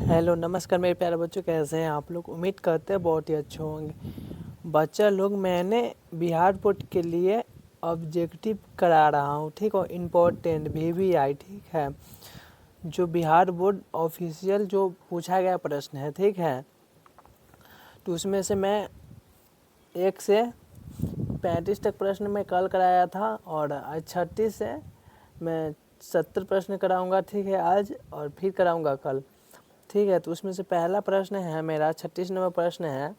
Hello नमस्कार मेरे प्यारे बच्चों, कैसे हैं आप लोग। उम्मीद करते हैं बहुत ही अच्छे होंगे। बच्चा लोग, मैंने बिहार बोर्ड के लिए ऑब्जेक्टिव करा रहा हूँ, ठीक हो, इम्पोर्टेंट VBI, ठीक है। जो बिहार बोर्ड ऑफिशियल जो पूछा गया प्रश्न है, ठीक है, तो उसमें से मैं 1 से 35 तक प्रश्न मैं कल कराया था और आज 36 से मैं 70 प्रश्न कराऊंगा, ठीक है, आज, और फिर कराऊंगा कल, ठीक है। तो उसमें से पहला प्रश्न है मेरा 36 नंबर प्रश्न है,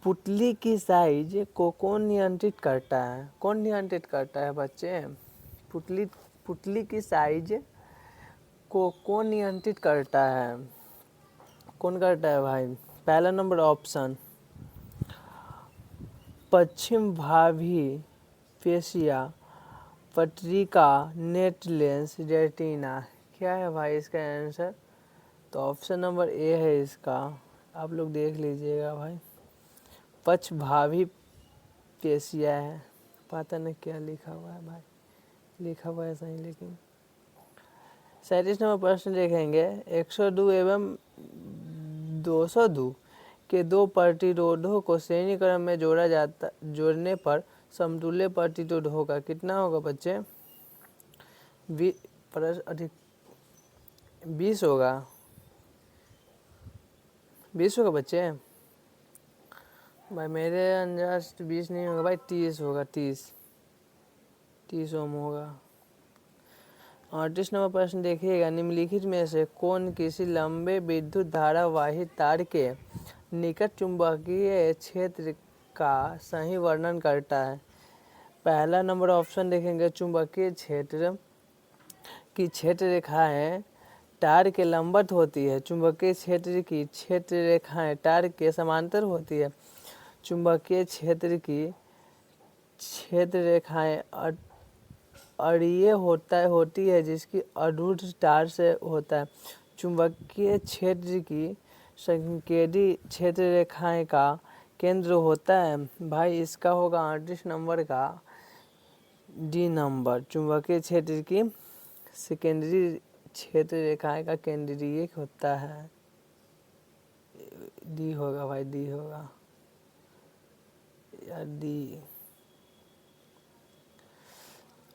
पुतली की साइज को कौन नियंत्रित करता है। कौन नियंत्रित करता है बच्चे? पुतली पुतली की साइज को कौन नियंत्रित करता है? कौन करता है भाई? पहला नंबर ऑप्शन पश्चिम भाभी पेशिया, पट्रिका, नेटलेंस, रेटिना। क्या है भाई इसका आंसर? तो ऑप्शन नंबर ए है इसका, आप लोग देख लीजिएगा भाई। पक्ष भाभी पेशिया है, पता नहीं क्या लिखा हुआ है भाई, लिखा हुआ है सही, लेकिन 37 नंबर प्रश्न देखेंगे। 102 एवं 202 के दो प्रतिरोधों को श्रेणी क्रम में जोड़ने पर समतुल्य प्रतिरोध होगा। कितना होगा बच्चे? 20 होगा। 20 होगा बच्चे। भाई मेरे अंदाज से 20 नहीं होगा भाई, 30 होगा। 30 ओम होगा। 38 नंबर प्रश्न देखिएगा, निम्नलिखित में से कौन किसी लंबे विद्युत धारा वाही तार के निकट चुंबकीय क्षेत्र का सही वर्णन करता है। पहला नंबर ऑप्शन देखेंगे, चुंबकीय क्षेत्र की क्षेत्र रेखाएं तार के लंबवत होती है। चुंबकीय क्षेत्र की क्षेत्र रेखाएं तार के समांतर होती है। चुंबकीय क्षेत्र की क्षेत्र रेखाएं अरीय होती है, जिसकी आरूढ़ तार से होता है। चुंबकीय क्षेत्र की संकेंद्री क्षेत्र रेखाएं का केंद्र होता है। भाई इसका होगा 38 नंबर का डी नंबर। चुंबकीय क्षेत्र की सेकेंडरी क्षेत्र रेखाएं का केंद्रीय होता है। डी होगा भाई, डी होगा या डी।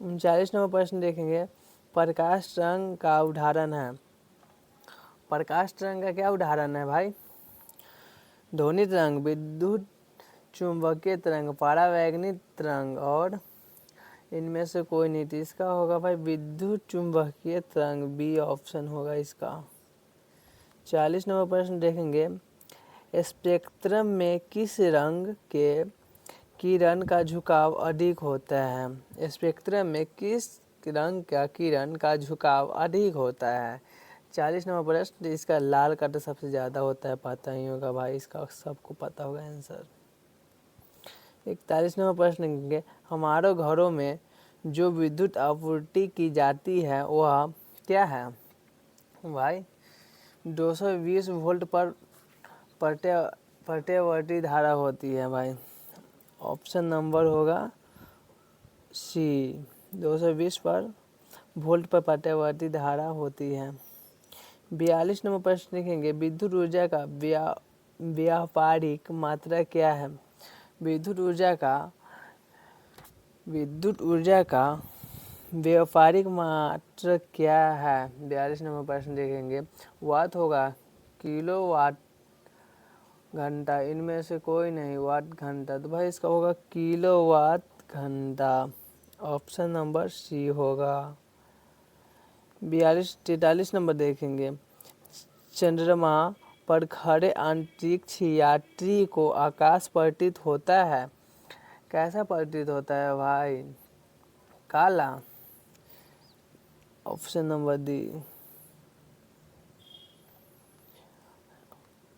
39 नंबर प्रश्न देखेंगे, प्रकाश तरंग का उदाहरण है। प्रकाश तरंग का क्या उदाहरण है भाई? ध्वनि तरंग, विद्युत चुंबकीय तरंग, परावैद्युतिक तरंग, और इनमें से कोई नहीं। तो इसका होगा भाई विद्युत चुंबकीय तरंग, बी ऑप्शन होगा इसका। 40 नंबर प्रश्न देखेंगे, स्पेक्ट्रम में किस रंग के किरण का झुकाव अधिक होता है। स्पेक्ट्रम में किस रंग का किरण का झुकाव अधिक होता है। 40 नंबर प्रश्न, इसका लाल का तो सबसे ज़्यादा होता है, पता ही होगा भाई, इसका सबको पता होगा आंसर। 41 नंबर प्रश्न देखेंगे, हमारे घरों में जो विद्युत आपूर्ति की जाती है वह क्या है भाई? 220 वोल्ट पर प्रत्यवर्ती धारा होती है भाई। ऑप्शन नंबर होगा सी, 220 पर वोल्ट पर प्रत्यवर्ती धारा होती है। 42 नंबर प्रश्न देखेंगे, विद्युत ऊर्जा का व्यापारिक मात्रा क्या है। विद्युत ऊर्जा का व्यापारिक मात्रा क्या है। 42 नंबर प्रश्न देखेंगे, वाट होगा, किलो वाट, घंटा, इनमें से कोई नहीं। वाट घंटा, तो भाई इसका होगा किलो वाट घंटा। ऑप्शन नंबर सी होगा। 43 नंबर देखेंगे, चंद्रमा पर खड़े अंतरिक्ष यात्री को आकाश प्रतीत होता है। कैसा प्रतीत होता है भाई? काला। Option number D.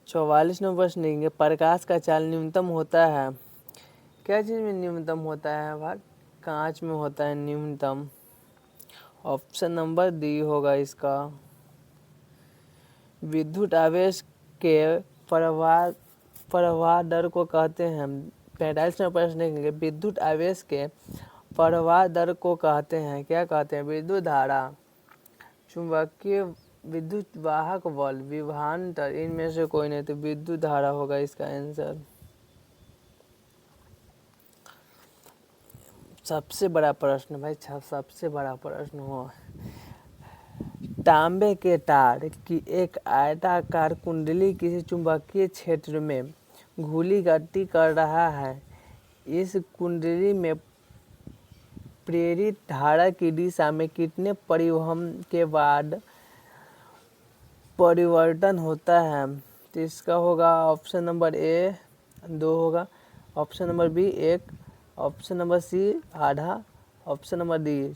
44 नंबर प्रश्न देंगे, प्रकाश का चाल न्यूनतम होता है। क्या चीज़ में न्यूनतम होता है भाई? कांच में होता है न्यूनतम। ऑप्शन नंबर डी होगा इसका। विद्युत आवेश के प्रवाह दर को कहते हैं। 45 नंबर प्रश्न देखेंगे, विद्युत आवेश के प्रवाह दर को कहते हैं, क्या कहते हैं? विद्युत धारा, चुंबकीय विद्युत वाहक बल, विभवांतर, इनमें से कोई नहीं, तो विद्युत धारा होगा इसका आंसर। सबसे बड़ा प्रश्न भाई, सबसे बड़ा प्रश्न हो, तांबे के तार की एक आयताकार कुंडली किसी चुंबकीय क्षेत्र में घूली गति कर रहा है। इस कुंडली में प्रेरित धारा की दिशा में कितने परिवहन के बाद परिवर्तन होता है? तो इसका होगा ऑप्शन नंबर ए 2 होगा, option number B 1, option number C आधा, ऑप्शन नंबर डी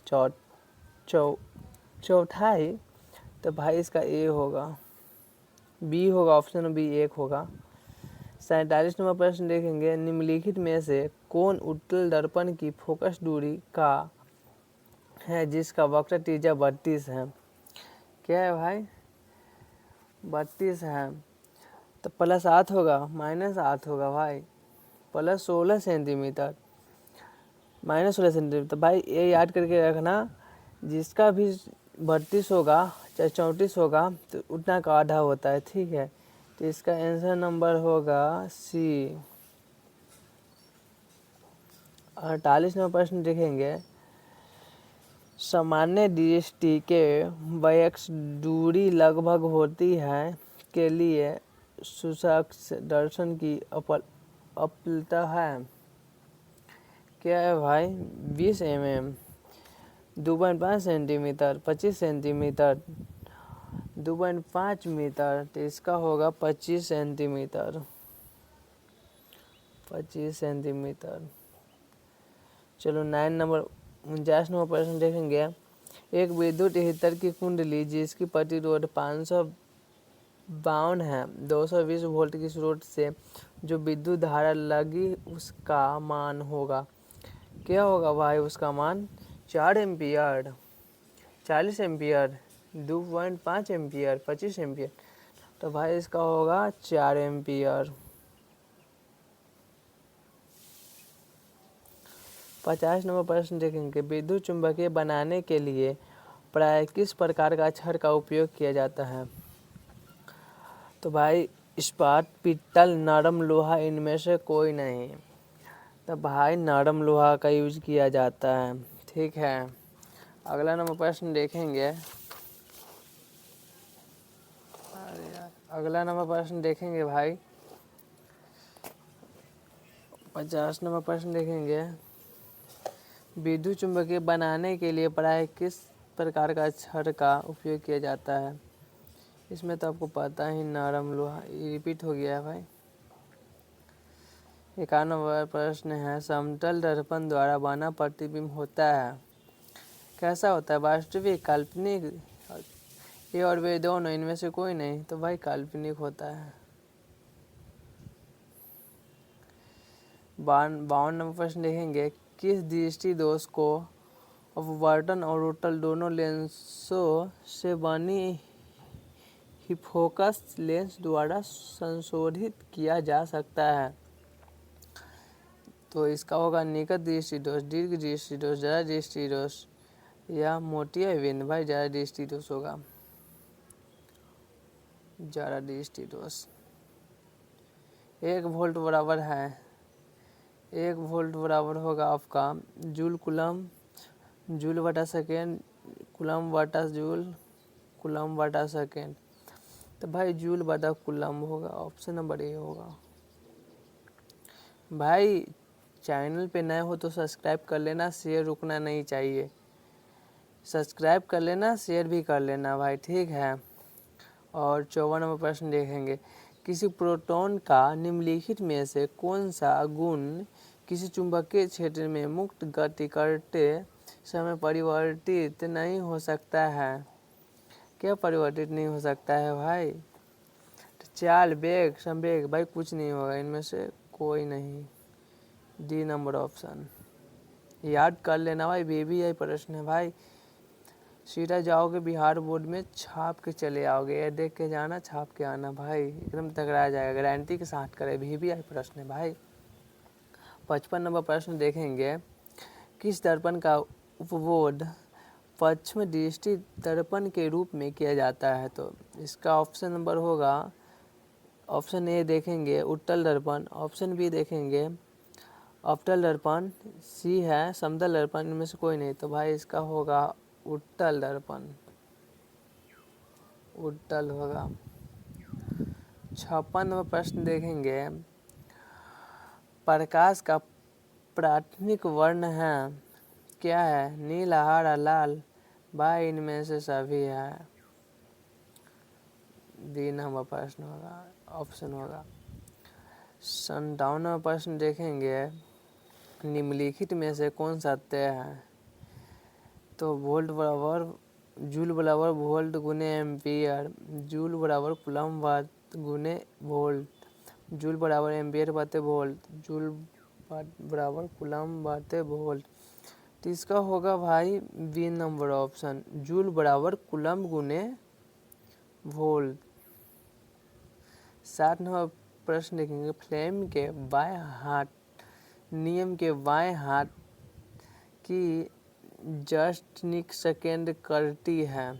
चौथाई। तो भाई इसका ए होगा, बी होगा, ऑप्शन नंबर बी 1 होगा। 47 नंबर प्रश्न देखेंगे, निम्नलिखित में से कौन उत्तल दर्पण की फोकस दूरी का है जिसका वक्र त्रिज्या 32 है? क्या है भाई? 32 है, तो प्लस 8 होगा, माइनस 8 होगा भाई, प्लस 16 सेंटीमीटर, माइनस 16 सेंटीमीटर। तो भाई ये याद करके रखना, जिसका भी 32 होगा चाहे 34 होगा तो उतना का आधा होता है, ठीक है। तो इसका आंसर नंबर होगा सी। 48 नंबर प्रश्न देखेंगे, सामान्य दृष्टि के वक्ष दूरी लगभग होती है के लिए सुस्पष्ट दर्शन की उपलब्धता है। क्या है भाई? 20 mm, 2.5 सेंटीमीटर, 25 सेंटीमीटर, 2.5 मीटर। तो इसका होगा 25 सेंटीमीटर, 25 सेंटीमीटर। चलो 49 नंबर प्रश्न देखेंगे, एक विद्युत हीटर की कुंडली जिसकी प्रतिरोध 552 है, 220 वोल्ट की स्रोत से जो विद्युत धारा लगी उसका मान होगा। क्या होगा भाई उसका मान? 4 एम्पियर, 40 एम्पियर, 2.5 एम्पियर, 25 एम्पियर। तो भाई इसका होगा 4 एम्पियर। 50 नंबर प्रश्न देखेंगे, विद्युत चुम्बकीय बनाने के लिए प्राय किस प्रकार का छड़ का उपयोग किया जाता है? तो भाई इस्पात, पित्तल, नरम लोहा, इनमें से कोई नहीं। तो भाई नरम लोहा का यूज किया जाता है, ठीक है। अगला नंबर प्रश्न देखेंगे, अगला नंबर प्रश्न देखेंगे भाई, 50 नंबर प्रश्न देखेंगे, विद्युत चुम्बकीय बनाने के लिए प्राय किस प्रकार का छड़ का उपयोग किया जाता है? इसमें तो आपको पता ही, नरम लोहा। रिपीट हो गया है भाई। 51 नंबर प्रश्न है, समतल दर्पण द्वारा बना प्रतिबिंब होता है, कैसा होता है? वास्तविक, काल्पनिक, ये और वे दोनों, इनमें से कोई नहीं। तो भाई काल्पनिक होता है। 52 नंबर प्रश्न देखेंगे, किस दृष्टि दोष को अपवर्तन और उत्तल दोनों लेंसों से बनी हिफोकस लेंस द्वारा संशोधित किया जा सकता है? तो इसका होगा निकट दृष्टि दोष, दीर्घ दृष्टि दोष, जरा दृष्टि दोष या मोतियाबिंद। भाई जरा दृष्टि दोष होगा, जरा दृष्टि दोष। 1 वोल्ट बराबर है, 1 वोल्ट बराबर होगा आपका जूल कुलम, जूल बटा सेकेंड, कुलम बटा जूल, कुलम बटा सेकेंड। तो भाई जूल बटा कुलम होगा, ऑप्शन नंबर ए होगा। भाई चैनल पे नए हो तो सब्सक्राइब कर लेना, शेयर रुकना नहीं चाहिए, सब्सक्राइब कर लेना, शेयर भी कर लेना भाई, ठीक है। और 54 नंबर प्रश्न देखेंगे, किसी प्रोटॉन का निम्नलिखित में से कौन सा गुण किसी चुंबकीय क्षेत्र में मुक्त गति करते समय परिवर्तित नहीं हो सकता है? क्या परिवर्तित नहीं हो सकता है भाई? चाल, वेग, संवेग। भाई कुछ नहीं होगा, इनमें से कोई नहीं। डी नंबर ऑप्शन याद कर लेना भाई, BBI प्रश्न है भाई। सीधा जाओगे बिहार बोर्ड में, छाप के चले आओगे, ये देख के जाना, छाप के आना भाई, एकदम टकरा जाएगा, गारंटी के साथ करे। BBI प्रश्न है भाई। 55 नंबर प्रश्न देखेंगे, किस दर्पण का उपबोध पश्चिम दृष्टि दर्पण के रूप में किया जाता है? तो इसका ऑप्शन नंबर होगा, ऑप्शन ए देखेंगे उत्तल दर्पण, ऑप्शन बी देखेंगे अवतल दर्पण, सी है समतल दर्पण, इनमें से कोई नहीं। तो भाई इसका होगा उत्तल दर्पण, उत्तल होगा। 56 नंबर प्रश्न देखेंगे, प्रकाश का प्राथमिक वर्ण है, क्या है? नील, हरा, लाल, भाई इनमें से सभी है। डी नंबर प्रश्न होगा, ऑप्शन होगा। 57 नंबर प्रश्न देखेंगे, निम्नलिखित में से कौन सा तय है? तो वोल्ट बराबर जूल बराबर वोल्ट गुने एम्पियर, जूल बराबर कूलम वाट गुने वोल्ट, जूल बराबर एम्पियर बाते वोल्ट, जूल बराबर कूलम बाते वोल्ट। तो इसका होगा भाई बी नंबर ऑप्शन, जूल बराबर कूलम गुने वोल्ट। 60 नंबर प्रश्न देखेंगे, फ्लेम के बाएं हाथ नियम के बाएं हाथ की जस्ट सेकेंड करती है,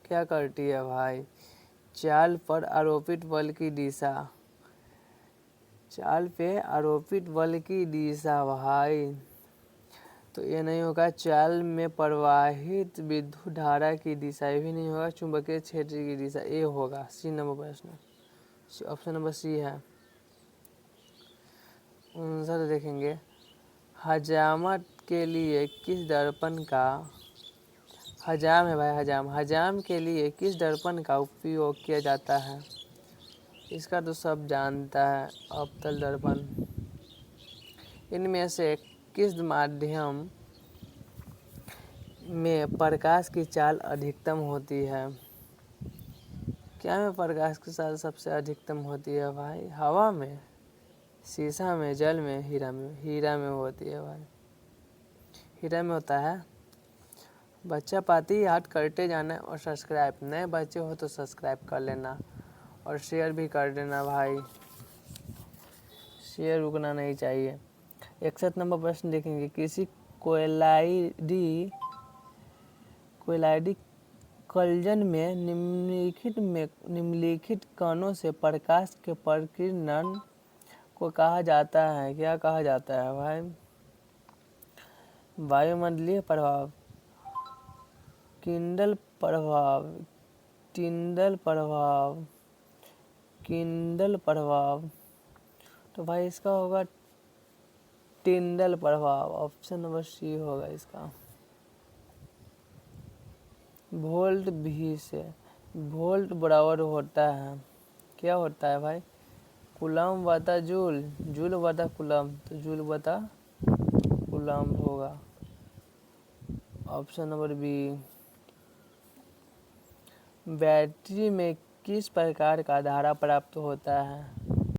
क्या करती है भाई? चाल पर आरोपित बल की दिशा, चाल पे आरोपित बल की दिशा भाई। तो ये नहीं होगा चाल में प्रवाहित विद्युत धारा की दिशा, ये भी नहीं होगा चुंबकीय क्षेत्र की दिशा, ये होगा सी नंबर प्रश्न, ऑप्शन नंबर सी है। आंसर देखेंगे, हजामत के लिए किस दर्पण का, हजाम है भाई हजाम, हजाम के लिए किस दर्पण का उपयोग किया जाता है? इसका तो सब जानता है, अवतल दर्पण। इनमें से किस माध्यम में प्रकाश की चाल अधिकतम होती है? क्या में प्रकाश की चाल सबसे अधिकतम होती है भाई? हवा में, शीशा में, जल में, हीरा में? हीरा में होती है भाई, हीरा में होता है। बच्चा पाती याद करते जाना और सब्सक्राइब, नए बच्चे हो तो सब्सक्राइब कर लेना और शेयर भी कर देना भाई, शेयर रुकना नहीं चाहिए। 61 नंबर प्रश्न देखेंगे, किसी कोयलाडी कलजन में निम्नलिखित कणों से प्रकाश के प्रकीर्णन को कहा जाता है, क्या कहा जाता है भाई? वायुमंडलीय प्रभाव, किंडल प्रभाव, टिंडल प्रभाव, किंडल प्रभाव। तो भाई इसका होगा टिंडल प्रभाव, ऑप्शन नंबर सी होगा इसका। वोल्ट भी से वोल्ट बराबर होता है, क्या होता है भाई? कूलम बटा जूल, जूल बटा कूलम, तो जूल बटा कूलम होगा, ऑप्शन नंबर बी। बैटरी में किस प्रकार का धारा प्राप्त होता है?